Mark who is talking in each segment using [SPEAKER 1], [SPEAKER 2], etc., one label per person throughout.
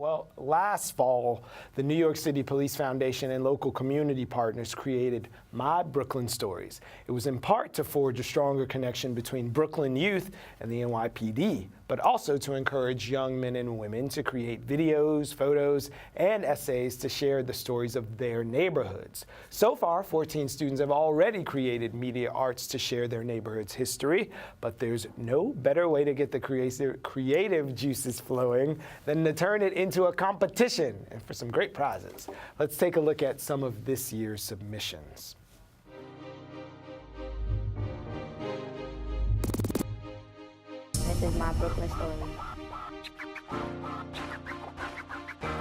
[SPEAKER 1] Well, last fall, the New York City Police Foundation and local community partners created My Brooklyn Stories. It was in part to forge a stronger connection between Brooklyn youth and the NYPD, but also to encourage young men and women to create videos, photos, and essays to share the stories of their neighborhoods. So far, 14 students have already created media arts to share their neighborhood's history, but there's no better way to get the creative juices flowing than to turn it into a competition, and for some great prizes. Let's take a look at some of this year's submissions.
[SPEAKER 2] This is my Brooklyn story.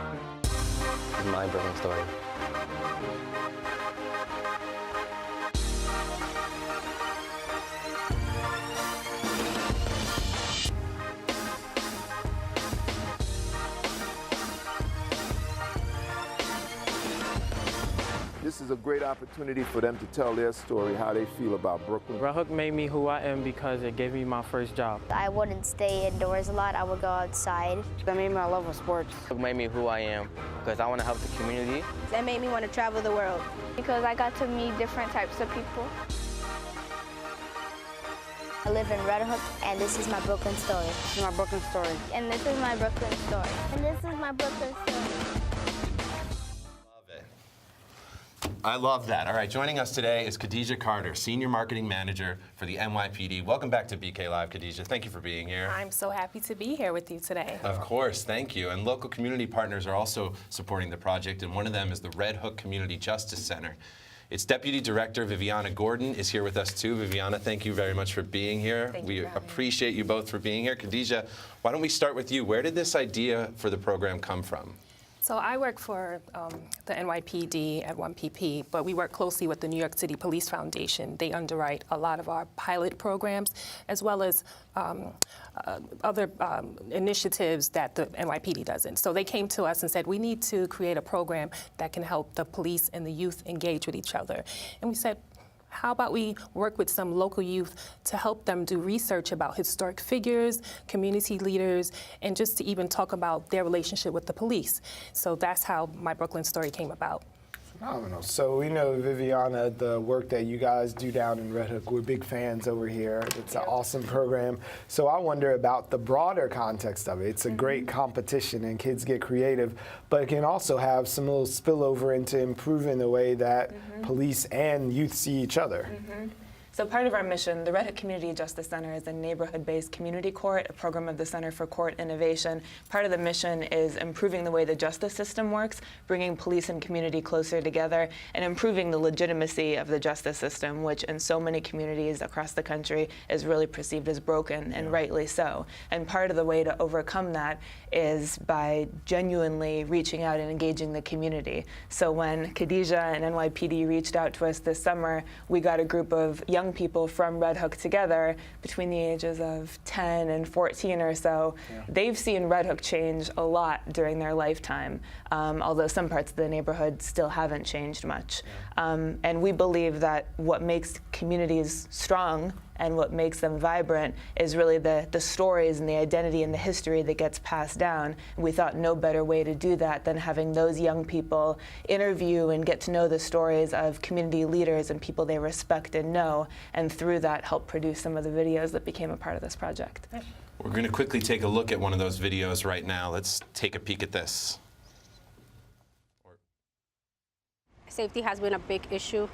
[SPEAKER 3] This is my Brooklyn story.
[SPEAKER 4] This is a great opportunity for them to tell their story, how they feel about Brooklyn.
[SPEAKER 5] Red Hook made me who I am because it gave me my first job.
[SPEAKER 2] I wouldn't stay indoors a lot. I would go outside.
[SPEAKER 6] That made me a love of sports.
[SPEAKER 3] It made me who I am because I want to help the community.
[SPEAKER 7] That made me want to travel the world.
[SPEAKER 8] Because I got to meet different types of people.
[SPEAKER 2] I live in Red Hook, and this is my Brooklyn story.
[SPEAKER 6] This is my Brooklyn story.
[SPEAKER 8] And this is my Brooklyn story.
[SPEAKER 7] And this is my Brooklyn story.
[SPEAKER 9] I love that. All right, joining us today is Khadijah Carter, Senior Marketing Manager for the NYPD. Welcome back to BK Live, Khadijah. Thank you for being here.
[SPEAKER 10] I'm so happy to be here with you today.
[SPEAKER 9] Of course, thank you. And local community partners are also supporting the project, and one of them is the Red Hook Community Justice Center. Its Deputy Director, Viviana Gordon, is here with us too. Viviana, thank you very much for being here. We appreciate you both for being here. Khadijah, why don't we start with you? Where did this idea for the program come from?
[SPEAKER 10] So I work for the NYPD at 1PP, but we work closely with the New York City Police Foundation. They underwrite a lot of our pilot programs, as well as other initiatives that the NYPD doesn't. So they came to us and said, we need to create a program that can help the police and the youth engage with each other. And we said, how about we work with some local youth to help them do research about historic figures, community leaders, and just to even talk about their relationship with the police. So that's how My Brooklyn Story came about.
[SPEAKER 1] Phenomenal. So we know, Viviana, the work that you guys do down in Red Hook. We're big fans over here. It's an awesome program. So I wonder about the broader context of it. It's a great competition and kids get creative, but it can also have some little spillover into improving the way that police and youth see each other.
[SPEAKER 11] So part of our mission, the Red Hook Community Justice Center is a neighborhood-based community court, a program of the Center for Court Innovation. Part of the mission is improving the way the justice system works, bringing police and community closer together, and improving the legitimacy of the justice system, which in so many communities across the country is really perceived as broken, and rightly so. And part of the way to overcome that is by genuinely reaching out and engaging the community. So when Khadijah and NYPD reached out to us this summer, we got a group of young people from Red Hook together between the ages of 10 and 14 or so. They've seen Red Hook change a lot during their lifetime, although some parts of the neighborhood still haven't changed much. And we believe that what makes communities strong and what makes them vibrant is really the stories and the identity and the history that gets passed down. And we thought no better way to do that than having those young people interview and get to know the stories of community leaders and people they respect and know, and through that help produce some of the videos that became a part of this project.
[SPEAKER 9] We're going to quickly take a look at one of those videos right now. Let's take a peek at this.
[SPEAKER 12] Safety has been a big issue.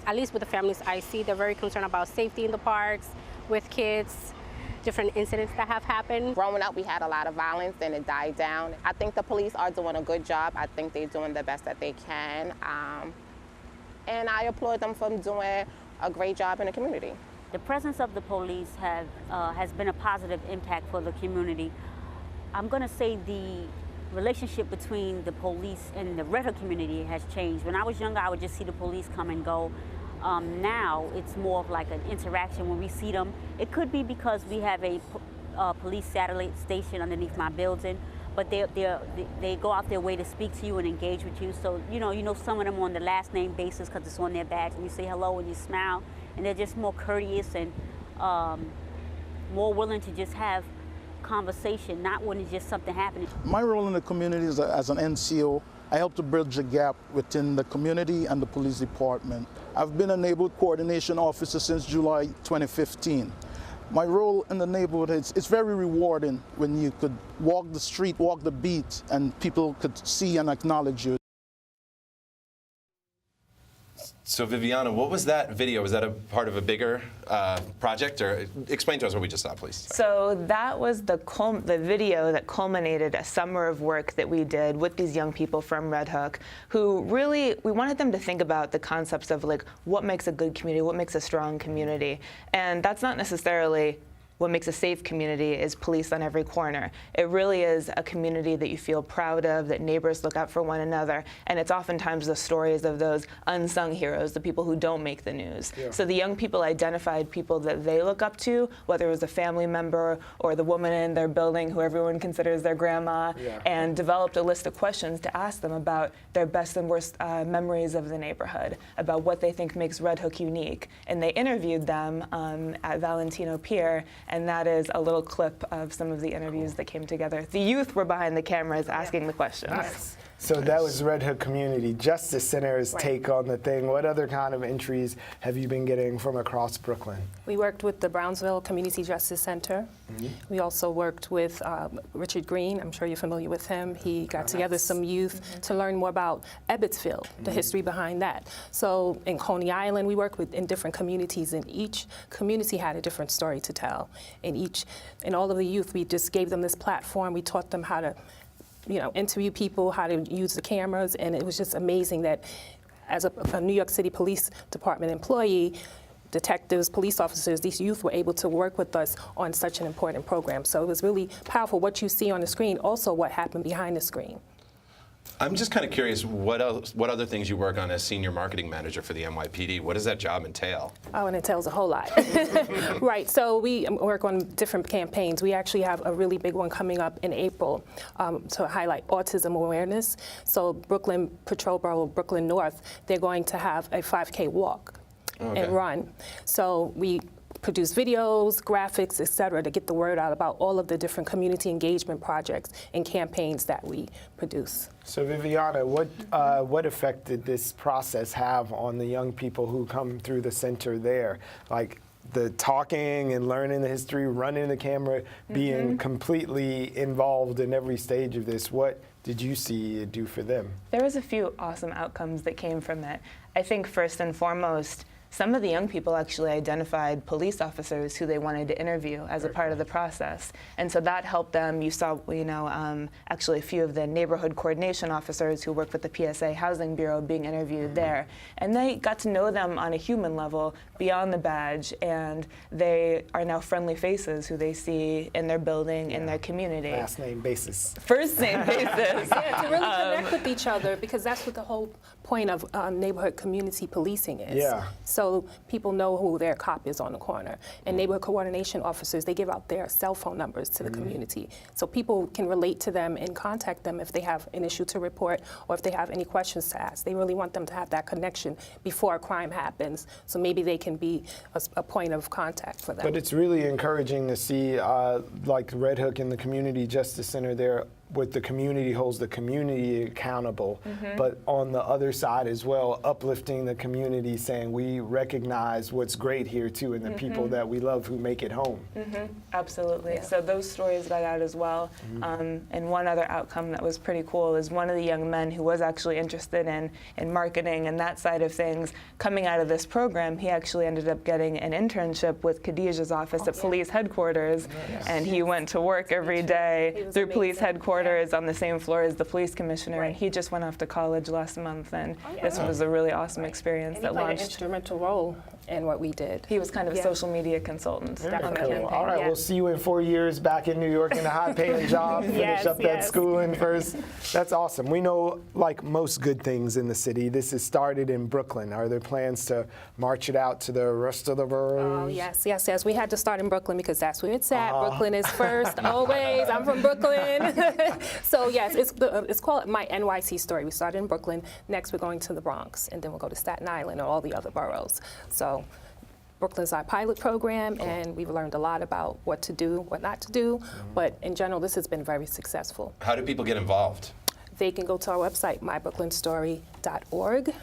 [SPEAKER 12] At least with the families I see, they're very concerned about safety in the parks, with kids, different incidents that have happened.
[SPEAKER 6] Growing up, we had a lot of violence and it died down. I think the police are doing a good job. I think they're doing the best that they can. And I applaud them for doing a great job in the community.
[SPEAKER 13] The presence of the police has been a positive impact for the community. I'm going to say the relationship between the police and the Red Hook community has changed. When I was younger, I would just see the police come and go. Now it's more of like an interaction when we see them. It could be because we have a police satellite station underneath my building, but they go out their way to speak to you and engage with you. So you know some of them on the last name basis because it's on their badge, and you say hello and you smile, and they're just more courteous and more willing to just have conversation, not when it's just something happening.
[SPEAKER 14] My role in the community is as an NCO. I help to bridge the gap within the community and the police department. I've been a neighborhood coordination officer since July 2015. My role in the neighborhood, it's very rewarding when you could walk the street, walk the beat, and people could see and acknowledge you.
[SPEAKER 9] So Viviana, what was that video? Was that a part of a bigger project? Or explain to us what we just saw, please.
[SPEAKER 11] So that was the video that culminated a summer of work that we did with these young people from Red Hook, who really, we wanted them to think about the concepts of like, what makes a good community, what makes a strong community. And that's not necessarily what makes a safe community is police on every corner. It really is a community that you feel proud of, that neighbors look out for one another, and it's oftentimes the stories of those unsung heroes, the people who don't make the news. Yeah. So the young people identified people that they look up to, whether it was a family member or the woman in their building who everyone considers their grandma, and developed a list of questions to ask them about their best and worst memories of the neighborhood, about what they think makes Red Hook unique. And they interviewed them at Valentino Pier, and that is a little clip of some of the interviews that came together. The youth were behind the cameras asking the questions.
[SPEAKER 1] Nice. So that was Red Hook Community Justice Center's take on the thing. What other kind of entries have you been getting from across Brooklyn?
[SPEAKER 10] We worked with the Brownsville Community Justice Center. We also worked with Richard Green. I'm sure you're familiar with him. He got together some youth to learn more about Ebbetsville, the history behind that. So in Coney Island, we worked in different communities, and each community had a different story to tell. And all of the youth, we just gave them this platform. We taught them how to interview people, how to use the cameras, and it was just amazing that as a New York City Police Department employee, detectives, police officers, these youth were able to work with us on such an important program. So it was really powerful what you see on the screen, also what happened behind the screen.
[SPEAKER 9] I'm just kind of curious what other things you work on as senior marketing manager for the NYPD. What does that job entail?
[SPEAKER 10] Oh, and it entails a whole lot. Right, so we work on different campaigns. We actually have a really big one coming up in April to highlight autism awareness. So Brooklyn Patrol Borough, Brooklyn North, they're going to have a 5K walk and run. So we produce videos, graphics, et cetera, to get the word out about all of the different community engagement projects and campaigns that we produce.
[SPEAKER 1] So Viviana, what effect did this process have on the young people who come through the center there? Like the talking and learning the history, running the camera, being completely involved in every stage of this. What did you see it do for them?
[SPEAKER 11] There was a few awesome outcomes that came from it. I think first and foremost, some of the young people actually identified police officers who they wanted to interview as a part of the process. And so that helped them. You saw, actually a few of the neighborhood coordination officers who work with the PSA Housing Bureau being interviewed there. And they got to know them on a human level beyond the badge, and they are now friendly faces who they see in their building, in their community.
[SPEAKER 1] Last name basis.
[SPEAKER 11] First name basis.
[SPEAKER 10] Yeah, to really connect with each other, because that's what the whole point of neighborhood community policing is.
[SPEAKER 1] Yeah.
[SPEAKER 10] So people know who their cop is on the corner. And neighborhood coordination officers, they give out their cell phone numbers to the community. So people can relate to them and contact them if they have an issue to report or if they have any questions to ask. They really want them to have that connection before a crime happens. So maybe they can be a point of contact for them.
[SPEAKER 1] But it's really encouraging to see like Red Hook and the Community Justice Center there, with the community holds the community accountable, but on the other side as well, uplifting the community, saying we recognize what's great here too, and the people that we love who make it home.
[SPEAKER 11] Absolutely. So those stories got out as well. And one other outcome that was pretty cool is one of the young men who was actually interested in marketing and that side of things, coming out of this program, he actually ended up getting an internship with Khadijah's office at police headquarters, and he went to work every day through police headquarters on the same floor as the police commissioner, and he just went off to college last month, and this was a really awesome experience that launched.
[SPEAKER 10] An instrumental role in what we did.
[SPEAKER 11] He was kind of a social media consultant on the campaign.
[SPEAKER 1] All right, we'll see you in 4 years back in New York in a high-paying job, finish up that schooling first. That's awesome. We know, like most good things in the city, this is started in Brooklyn. Are there plans to march it out to the rest of the boroughs?
[SPEAKER 10] Oh, yes. We had to start in Brooklyn because that's where it's at. Brooklyn is first, always. I'm from Brooklyn. So yes, it's called My NYC Story. We started in Brooklyn. Next, we're going to the Bronx, and then we'll go to Staten Island and all the other boroughs. So Brooklyn's our pilot program, and we've learned a lot about what to do, what not to do. But in general, this has been very successful.
[SPEAKER 9] How do people get involved?
[SPEAKER 10] They can go to our website, mybrooklynstory.org.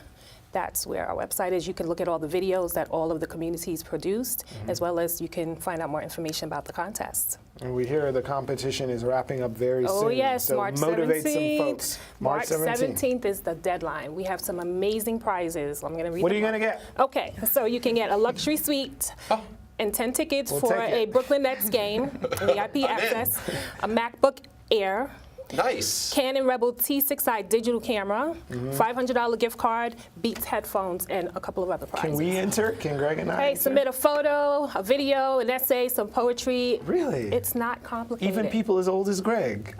[SPEAKER 10] That's where our website is. You can look at all the videos that all of the communities produced, as well as you can find out more information about the contests.
[SPEAKER 1] And we hear the competition is wrapping up very soon.
[SPEAKER 10] Oh yes,
[SPEAKER 1] so
[SPEAKER 10] March
[SPEAKER 1] motivate
[SPEAKER 10] 17th.
[SPEAKER 1] some folks.
[SPEAKER 10] March 17th is the deadline. We have some amazing prizes. I'm going to read
[SPEAKER 1] What are
[SPEAKER 10] them
[SPEAKER 1] you
[SPEAKER 10] all.
[SPEAKER 1] going to get?
[SPEAKER 10] Okay, so you can get a luxury suite and 10 tickets for a Brooklyn Nets game, VIP access, a MacBook Air,
[SPEAKER 9] Nice.
[SPEAKER 10] Canon Rebel T6i digital camera, $500 gift card, Beats headphones, and a couple of other prizes.
[SPEAKER 1] Can we enter? Can Greg and I
[SPEAKER 10] Hey,
[SPEAKER 1] enter?
[SPEAKER 10] submit a photo, a video, an essay, some poetry.
[SPEAKER 1] Really?
[SPEAKER 10] It's not complicated.
[SPEAKER 1] Even people as old as Greg.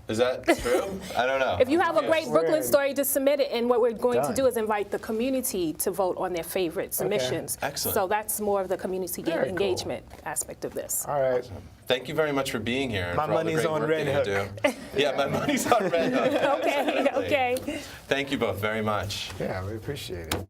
[SPEAKER 9] Is that true? I don't know.
[SPEAKER 10] If you have a great Brooklyn story, just submit it. And what we're going
[SPEAKER 1] Done.
[SPEAKER 10] to do is invite the community to vote on their favorite submissions.
[SPEAKER 9] Excellent.
[SPEAKER 10] So that's more of the community
[SPEAKER 1] Very
[SPEAKER 10] engagement aspect of this.
[SPEAKER 1] All right.
[SPEAKER 9] Thank you very much for being here. And
[SPEAKER 1] My
[SPEAKER 9] for all the
[SPEAKER 1] money's
[SPEAKER 9] great
[SPEAKER 1] on
[SPEAKER 9] work
[SPEAKER 1] Red
[SPEAKER 9] that you
[SPEAKER 1] Hook.
[SPEAKER 9] do. Yeah, my money's on Red Hook.
[SPEAKER 10] Okay, okay.
[SPEAKER 9] Thank you both very much.
[SPEAKER 1] Yeah, we appreciate it.